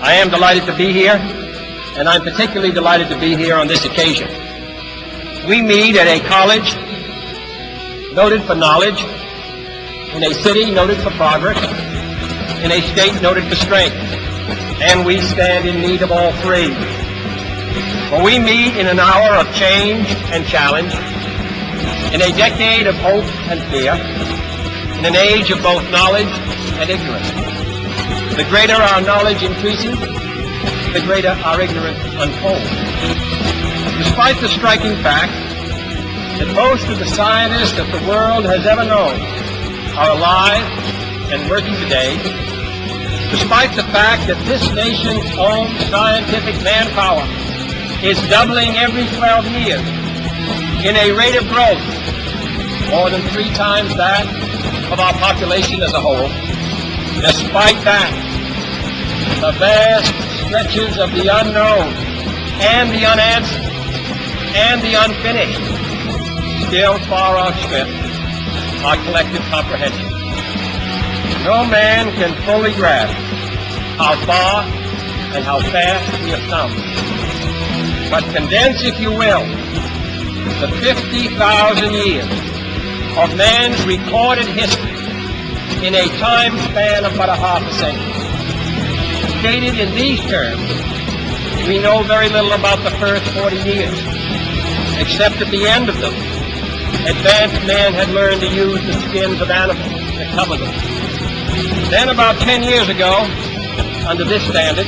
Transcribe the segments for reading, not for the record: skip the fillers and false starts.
I am delighted to be here, and I'm particularly delighted to be here on this occasion. We meet at a college noted for knowledge, in a city noted for progress, in a state noted for strength, and we stand in need of all three. For we meet in an hour of change and challenge, in a decade of hope and fear, in an age of both knowledge and ignorance. The greater our knowledge increases, the greater our ignorance unfolds. Despite the striking fact that most of the scientists that the world has ever known are alive and working today, despite the fact that this nation's own scientific manpower is doubling every 12 years in a rate of growth more than 3 times that of our population as a whole, despite that, the vast stretches of the unknown and the unanswered and the unfinished still far outstrip our collective comprehension. No man can fully grasp how far and how fast we have come. But condense, if you will, the 50,000 years of man's recorded history in a time span of but a half a century. Stated in these terms, we know very little about the first 40 years, except at the end of them, advanced man had learned to use the skins of animals to cover them. Then about 10 years ago, under this standard,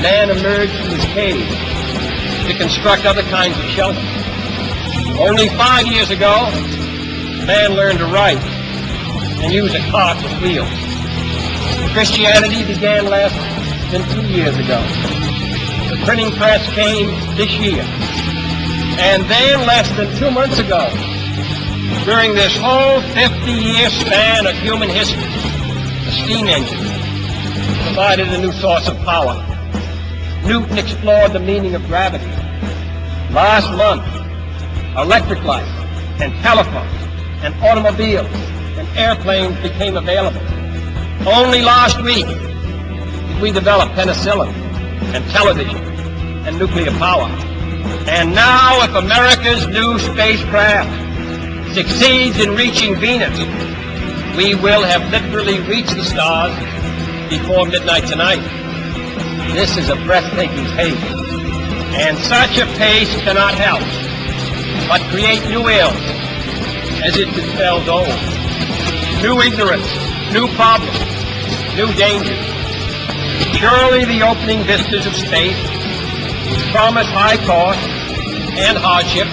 man emerged from his cave to construct other kinds of shelter. Only 5 years ago, man learned to write and use a cart with wheels. Christianity began less than 2 years ago. The printing press came this year. And then less than 2 months ago, during this whole 50-year span of human history, the steam engine provided a new source of power. Newt explored the meaning of gravity. Last month, electric light and telephones and automobiles and airplanes became available. Only last week did we develop penicillin and television and nuclear power. And now, if America's new spacecraft succeeds in reaching Venus, we will have literally reached the stars before midnight tonight. This is a breathtaking pace, and such a pace cannot help but create new ills as it dispels old. New ignorance, new problems, new dangers. Surely the opening vistas of space promise high cost and hardship,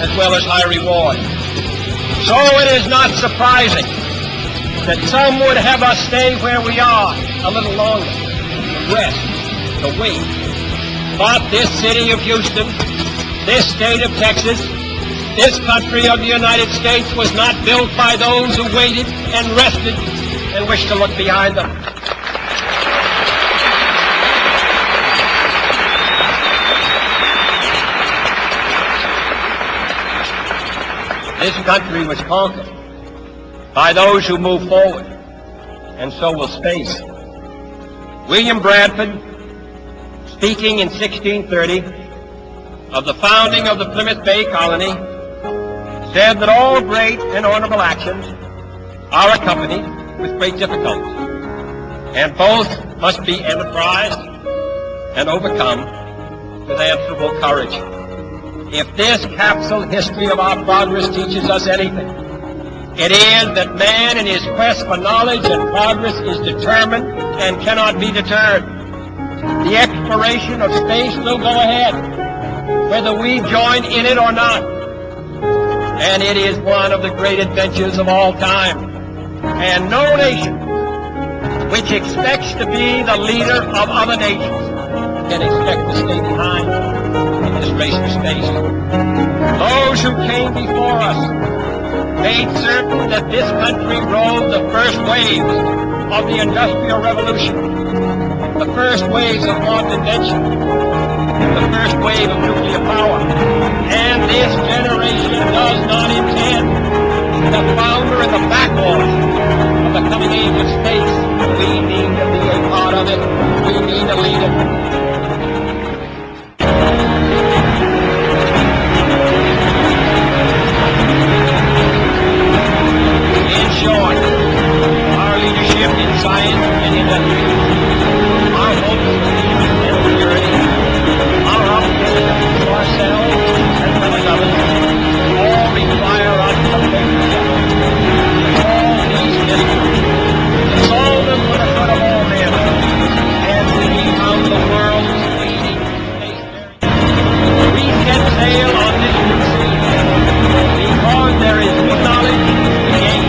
as well as high reward. So it is not surprising that some would have us stay where we are a little longer, to rest, to wait. But this city of Houston, this state of Texas, this country of the United States was not built by those who waited and rested and wished to look behind them. This country was conquered by those who move forward, and so will space. William Bradford, speaking in 1630 of the founding of the Plymouth Bay Colony, said that all great and honorable actions are accompanied with great difficulties, and both must be enterprised and overcome with answerable courage. If this capsule history of our progress teaches us anything, it is that man in his quest for knowledge and progress is determined and cannot be deterred. The exploration of space will go ahead, whether we join in it or not. And it is one of the great adventures of all time. And no nation which expects to be the leader of other nations can expect to stay behind in this race for space. Those who came before us made certain that this country rode the first waves of the Industrial Revolution, the first waves of modern invention, the first wave of nuclear power. And this generation does not intend to founder in the backwaters of the coming age of space. We need to be a part of it. we need a leader. In short, our leadership in science and industry, our hopes and security, our optimism to ourselves as well as others, all require us to take steps in all these issues, to solve them for the good of all men, and to become the world's leading spacefaring. We set sail on this new sea because there is new knowledge to gain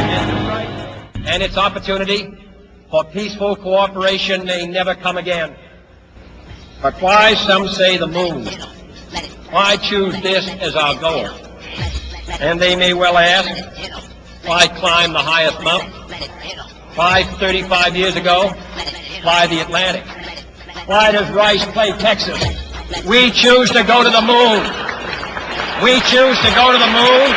and new right, and its opportunity for peaceful cooperation may never come again. But why, some say, the moon? Why choose this as our goal? And they may well ask, why climb the highest mountain? Why 35 years ago, why the Atlantic? Why does Rice play Texas? We choose to go to the moon. We choose to go to the moon.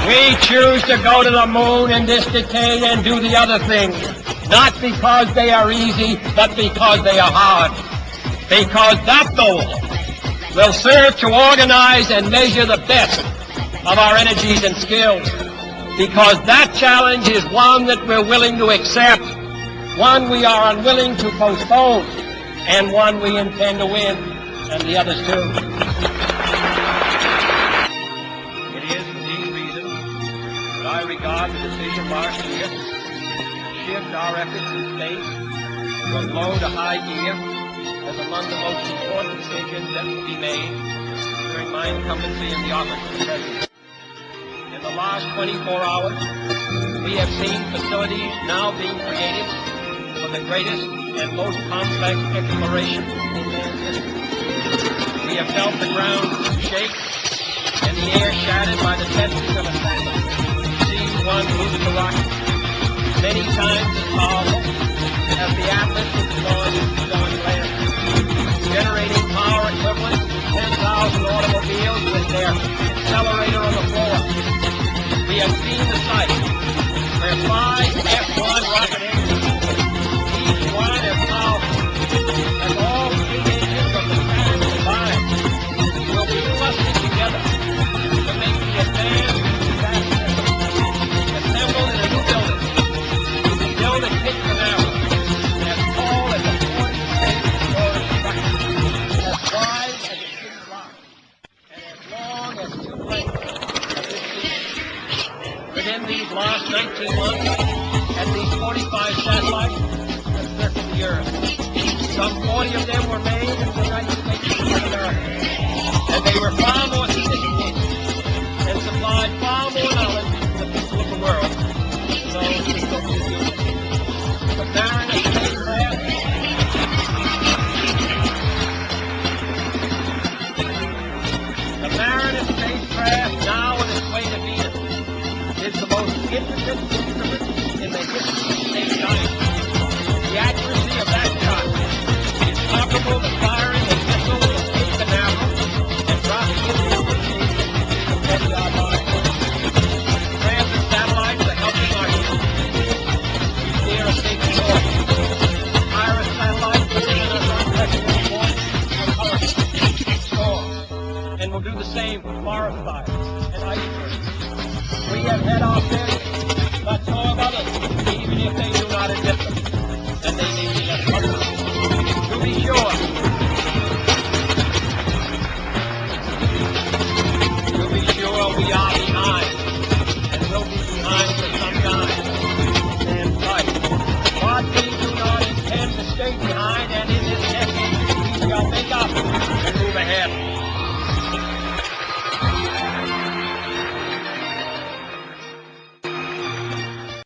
We choose to go to the moon in this decade and do the other things, not because they are easy, but because they are hard. Because that goal will serve to organize and measure the best of our energies and skills. Because that challenge is one that we're willing to accept, one we are unwilling to postpone, and one we intend to win, and the others too. I regard the decision last year to shift our efforts in space from low to high gear as among the most important decisions that will be made during my incumbency in the office of President. In the last 24 hours, we have seen facilities now being created for the greatest and most complex exploration in man's history. We have felt the ground shake and the air shattered by the testing of a satellite. One moving the rocket many times as powerful as the Atlas which is on land, generating power equivalent to 10,000 automobiles with their accelerator on the floor. We have seen the site where 5 F-1 rocket engines, each one as powerful as all 3 engines of the Saturn combined, will be clustered together to make the advanced assembled in a new building. We build a pit canal as tall as a 40-story structure, as wide as a city block, and as long as 2 lanes of this city. Within these last 19 months, at least 45 satellites have circled the Earth. Some 40 of them were made in the United States of America, and they were far more sophisticated and supplied far more knowledge to the people of the world. So, the Mariner spacecraft, now on its way to Venus, is the most intricate instrument in the history of space science. The accuracy of that shot is comparable to firing a missile with a big canaveral and dropping it into the sea compared to our minds. Transit satellites are helping our we steer a safe course. Iris satellites are giving us unprecedented reports of hurricanes, storms, and will do the same for forest fires and ice bursts. We have had our failures, but so have others, even if they do not admit them, and they may be less public. To be sure, we are behind, and will be behind for some time. Stand tight. But we do not intend to stay behind, and in this decade, we shall make up and move ahead.